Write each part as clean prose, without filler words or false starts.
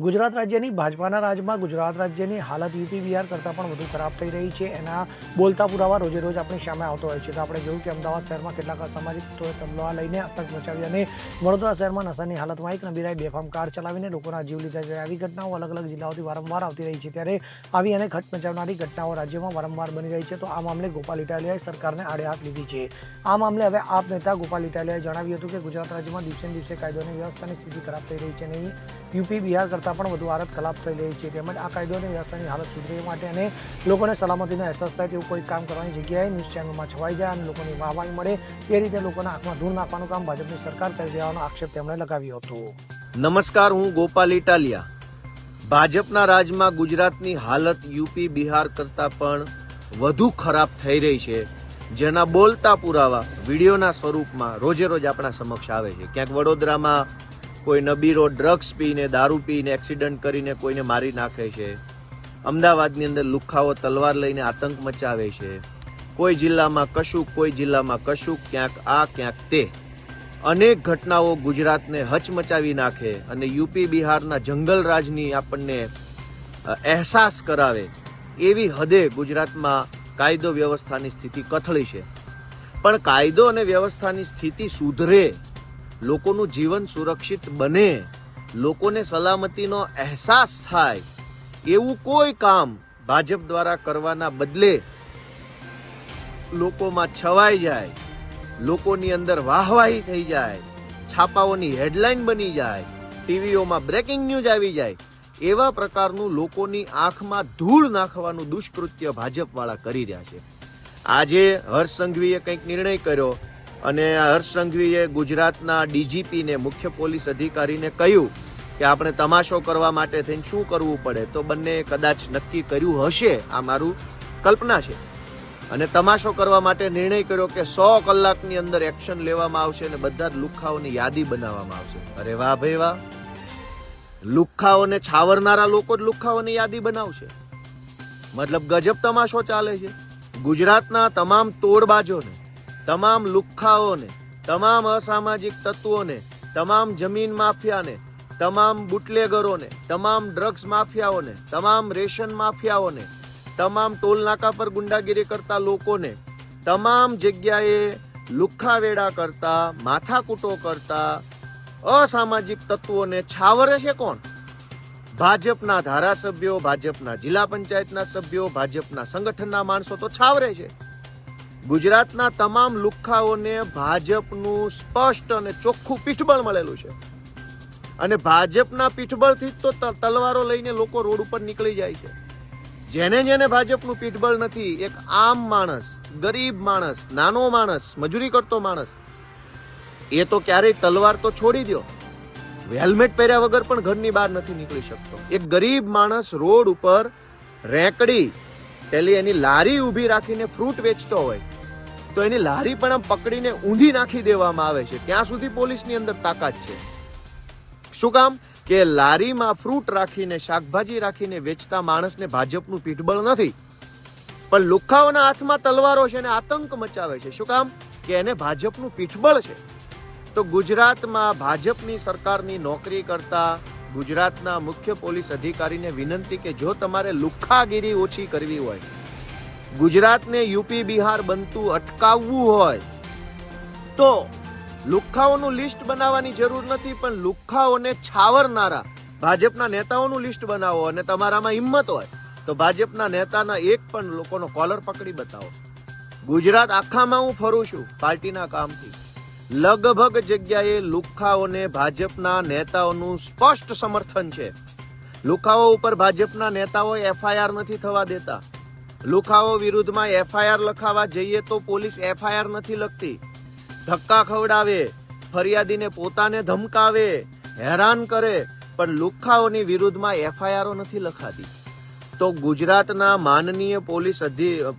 ગુજરાત રાજ્યની ભાજપાના રાજમાં ગુજરાત રાજ્યની હાલત યુપી બિહાર કરતાં પણ વધુ ખરાબ થઈ રહી છે. એના બોલતા પુરાવા રોજે રોજ આપણી સામે આવતો હોય છે. તો આપણે જોયું કે અમદાવાદ શહેરમાં કેટલાક અસામાજિક તત્વો લઈને આતંક મચાવી અને વડોદરા શહેરમાં નશાની હાલતમાં એક નબીરાએ બેફામ કાર ચલાવીને લોકોના જીવ લીધા છે. આવી ઘટનાઓ અલગ અલગ જિલ્લાઓથી વારંવાર આવતી રહી છે. ત્યારે આવી અને ખટ મચાવનારી ઘટનાઓ રાજ્યમાં વારંવાર બની રહી છે. તો આ મામલે ગોપાલ ઇટાલિયાએ સરકારને આડે હાથ લીધી છે. આ મામલે હવે આપ નેતા ગોપાલ ઇટાલિયાએ જણાવ્યું હતું કે ગુજરાત રાજ્યમાં દિવસે દિવસે કાયદો અને વ્યવસ્થાની સ્થિતિ ખરાબ થઈ રહી છે. નહીં યુપી બિહાર કરતાં પણ વધુ હાલત ખરાબ થઈ રહી છે. તેમજ આ કાયદો અને વ્યવસ્થાની હાલત સુધરે માટે અને લોકોને સલામતીનો અહેસાસ થાય તેવું કોઈ કામ કરવાની જગ્યાએ ન્યૂઝ ચેનલમાં છવાઈ જાય અને લોકોની વાહવાહી મળે એ રીતે લોકોના આંખમાં ધૂળ નાખવાનું કામ ભાજપની સરકાર કરી દેવાનો આક્ષેપ તેમણે લગાવ્યો હતો. નમસ્કાર, હું ગોપાલ ઇટાલિયા. ભાજપના રાજમાં ગુજરાતની હાલત યુપી બિહાર કરતાં પણ વધુ ખરાબ થઈ રહી છે, જેના બોલતા પુરાવા વિડીયોના સ્વરૂપમાં રોજે રોજ આપણા સમક્ષ આવે છે. ક્યાંક વડોદરામાં કોઈ નબીરો ડ્રગ્સ પીને દારૂ પીને એક્સિડન્ટ કરીને કોઈને મારી નાખે છે. અમદાવાદની અંદર લુખ્ખાઓ તલવાર લઈને આતંક મચાવે છે. કોઈ જિલ્લામાં કશુંક, કોઈ જિલ્લામાં કશુંક, ક્યાંક આ ક્યાંક તે. અનેક ઘટનાઓ ગુજરાતને હચમચાવી નાખે અને યુપી બિહારના જંગલ રાજની આપણને અહેસાસ કરાવે એવી હદે ગુજરાતમાં કાયદો વ્યવસ્થાની સ્થિતિ કથળી છે. પણ કાયદો અને વ્યવસ્થાની સ્થિતિ સુધરે, લોકોનું જીવન સુરક્ષિત બને, લોકોને સલામતીનો અહેસાસ થાય એવું કોઈ કામ ભાજપ દ્વારા કરવાના બદલે લોકોમાં છવાઈ જાય, લોકોની અંદર વાહવાહી થઈ જાય, છાપાઓની હેડલાઇન બની જાય, ટીવીઓમાં બ્રેકિંગ ન્યૂઝ આવી જાય, એવા પ્રકારનું લોકોની આંખમાં ધૂળ નાખવાનું દુષ્કૃત્ય ભાજપવાળા કરી રહ્યા છે. આજે હર્ષ સંઘવીએ કંઈક નિર્ણય કર્યો અને હર્ષ સંઘવીએ ગુજરાતના ડીજીપીને, મુખ્ય પોલીસ અધિકારીને કહ્યું કે આપણે તમાશો કરવા માટે થઈને શું કરવું પડે. તો બંને કદાચ નક્કી કર્યું હશે, આ મારું કલ્પના છે, અને તમાશો કરવા માટે નિર્ણય કર્યો કે 100 કલાકની અંદર એક્શન લેવામાં આવશે અને બધા જ લુખ્ખાઓની યાદી બનાવવામાં આવશે. અરે વાહ ભાઈ વાહ! લુખ્ખાઓને છાવરનારા લોકો જ લુખ્ખાઓની યાદી બનાવશે, મતલબ ગજબ તમાશો ચાલે છે. ગુજરાતના તમામ તોડબાજોને, તમામ લુખ્ખાઓને, તમામ અસામાજિક તત્વોને, તમામ જમીન માફિયાને, તમામ બુટલેગરોને, તમામ ડ્રગ્સ માફિયાઓને, તમામ રેશન માફિયાઓને, તમામ ટોલ નાકા પર ગુંડાગીરી કરતા લોકોને, તમામ જગ્યાએ લુખ્ખાવેડા કરતા, માથાકૂટો કરતા અસામાજિક તત્વોને છાવરે છે કોણ? ભાજપના ધારાસભ્યો, ભાજપના જિલ્લા પંચાયતના સભ્યો, ભાજપના સંગઠનના માણસો તો છાવરે છે. ગુજરાતના તમામ લુખ્ખાઓને ભાજપનું સ્પષ્ટ અને ચોખ્ખું પીઠબળ મળેલું છે, અને ભાજપના પીઠબળથી જ તો તલવારો લઈને લોકો રોડ ઉપર નીકળી જાય છે. જેને ભાજપનું પીઠબળ નથી, એક આમ માણસ, ગરીબ માણસ, નાનો માણસ, મજૂરી કરતો માણસ, એ તો ક્યારેય તલવાર તો છોડી દો, હેલ્મેટ પહેર્યા વગર પણ ઘરની બહાર નથી નીકળી શકતો. એક ગરીબ માણસ રોડ ઉપર રેકડી પેલી એની લારી ઊભી રાખીને ફ્રૂટ વેચતો હોય તો એની લારી પણ આમ પકડીને ઊંધી નાખી દેવામાં આવે છે. ત્યાં સુધી પોલીસની અંદર તાકાત છે. શું કામ? કે લારીમાં ફ્રૂટ રાખીને, શાકભાજી રાખીને વેચતા માણસને ભાજપનું પીઠબળ નથી, પણ લુખ્ખાઓના હાથમાં તલવારો છે અને આતંક મચાવે છે. શું કામ? કે એને ભાજપનું પીઠબળ છે. તો ગુજરાતમાં ભાજપની સરકારની નોકરી કરતા ગુજરાતના મુખ્ય પોલીસ અધિકારીને વિનંતી કે જો તમારે લુખ્ખાગીરી ઓછી કરવી હોય, ગુજરાતને યુપી બિહાર બનતું અટકાવવું હોય, તો લુખ્ખાઓનું લિસ્ટ બનાવવાની જરૂર નથી, પણ લુખ્ખાઓને છાવરનારા ભાજપના નેતાઓનું લિસ્ટ બનાવો. અને તમારામાં હિંમત હોય તો ભાજપના નેતાના એક પણ લોકોનો કોલર પકડી બતાવો. ગુજરાત આખામાં હું ફરું છું પાર્ટીના કામથી, લગભગ જગ્યાએ લુખ્ખાઓને ભાજપના નેતાઓનું સ્પષ્ટ સમર્થન છે. લુખ્ખાઓ ઉપર ભાજપના પોલીસ એફઆઈઆર નથી થવા દેતા. લુખ્ખાઓ વિરુદ્ધમાં એફઆઈઆર લખાવા જઈએ તો પોલીસ એફઆઈઆર નથી લખતી. ધક્કા ખવડાવે, ફરિયાદીને પોતાને ધમકાવે, હેરાન કરે, પણ લુખ્ખાઓની વિરુદ્ધમાં એફઆઈઆરો નથી લખાતી. તો ગુજરાતના માનનીય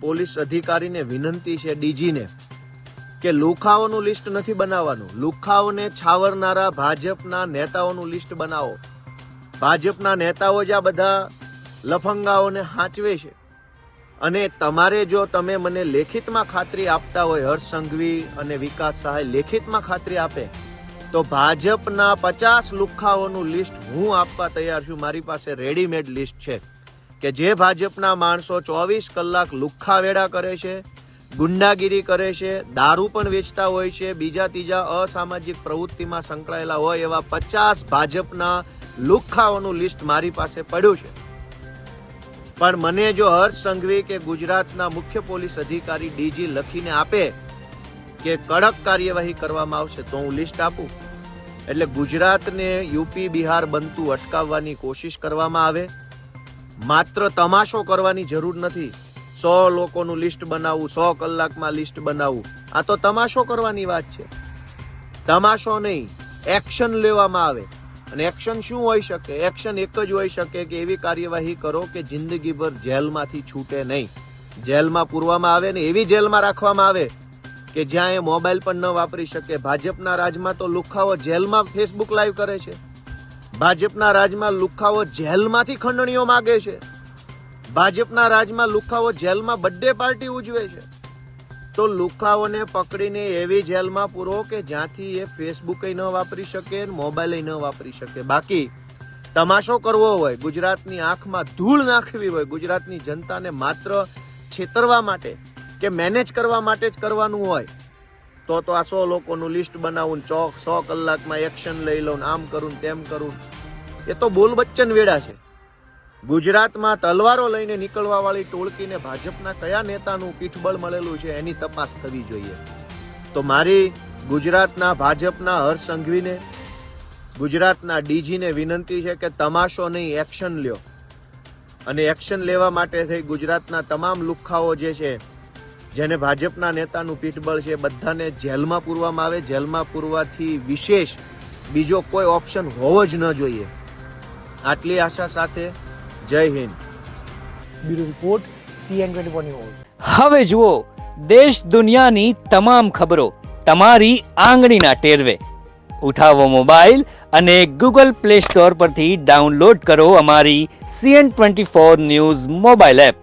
પોલીસ અધિકારીને વિનંતી છે, ડીજીને, કે લુખ્ખાઓનું લિસ્ટ નથી બનાવવાનું. લુખ્ખાઓને છાવરનારા ભાજપના નેતાઓનું લિસ્ટ બનાવો. ભાજપના નેતાઓ જ આ બધા લફંગાઓને હાંચવે છે. અને તમારે જો તમે મને લેખિતમાં ખાતરી આપતા હોય, હર્ષ સંઘવી અને વિકાસ સહાય લેખિતમાં ખાતરી આપે તો ભાજપના 50 લુખ્ખાઓનું લિસ્ટ હું આપવા તૈયાર છું. મારી પાસે રેડીમેડ લિસ્ટ છે કે જે ભાજપના માણસો 24 કલાક લુખ્ખા વેડા કરે છે, ગુંડાગીરી કરે છે, દારૂ પણ વેચતા હોય છે, બીજા ત્રીજા અસામાજિક પ્રવૃત્તિમાં સંકળાયેલા હોય એવા 50 ભાજપના લુખ્ખાઓનું લિસ્ટ મારી પાસે પડ્યું છે. પણ મને જો હર્ષ સંઘવી કે ગુજરાતના મુખ્ય પોલીસ અધિકારી ડીજી લખીને આપે કે કડક કાર્યવાહી કરવામાં આવશે તો હું લિસ્ટ આપું. એટલે ગુજરાતને યુપી બિહાર બનતું અટકાવવાની કોશિશ કરવામાં આવે. માત્ર તમાશો કરવાની જરૂર નથી. 100 લોકોનું લિસ્ટ બનાવવું, 100 કલાકમાં લિસ્ટ બનાવવું, આ તો તમાશો કરવાની વાત છે. તમાશો નહીં, એક્શન લેવામાં આવે. અને એક્શન શું હોઈ શકે? એક્શન એક જ હોઈ શકે કે એવી કાર્યવાહી કરો કે જિંદગીભર જેલમાંથી છૂટે નહીં. જેલમાં પૂરવામાં આવે ને એવી જેલમાં રાખવામાં આવે કે જ્યાં એ મોબાઈલ પણ ન વાપરી શકે. ભાજપના રાજમાં તો લુખ્ખાઓ જેલમાં ફેસબુક લાઈવ કરે છે. ભાજપના રાજમાં લુખ્ખાઓ જેલમાંથી ખંડણીઓ માગે છે. ભાજપના રાજમાં લુખ્ખાઓ જેલમાં બર્થડે પાર્ટી ઉજવે છે. તો લુખ્ખાઓને પકડીને એવી જેલમાં પૂરો કે જ્યાંથી એ ફેસબુક ન વાપરી શકે, મોબાઈલ ન વાપરી શકે. બાકી તમાશો કરવો હોય, ગુજરાતની આંખમાં ધૂળ નાખવી હોય, ગુજરાતની જનતાને માત્ર છેતરવા માટે કે મેનેજ કરવા માટે જ કરવાનું હોય તો આ 100 લોકોનું લિસ્ટ બનાવું, 100 કલાકમાં એક્શન લઈ લઉં, આમ કરું તેમ કરું, એ તો બોલ બચ્ચન વેડા છે. ગુજરાતમાં તલવારો લઈને નીકળવા વાળી ટોળકીને ભાજપના કયા નેતાનું પીઠબળ મળેલું છે એની તપાસ થવી જોઈએ. તો મારી ગુજરાતના ભાજપના હર્ષ સંઘવીને, ગુજરાતના ડીજીને વિનંતી છે કે તમાશો નહીં, એક્શન લ્યો. અને એક્શન લેવા માટે થઈ ગુજરાતના તમામ લુખ્ખાઓ જે છે, જેને ભાજપના નેતાનું પીઠબળ છે, બધાને જેલમાં પૂરવામાં આવે. જેલમાં પૂરવાથી વિશેષ બીજો કોઈ ઓપ્શન હોવો જ ન જોઈએ. આટલી આશા સાથે જય Hind. Bureau report CN24 news. હવે જુઓ દેશ દુનિયાની તમામ ખબરો તમારી આંગળીના ટેરવે. ઉઠાવો મોબાઈલ અને Google Play Store પરથી ડાઉનલોડ કરો અમારી CN24 ન્યૂઝ મોબાઈલ એપ.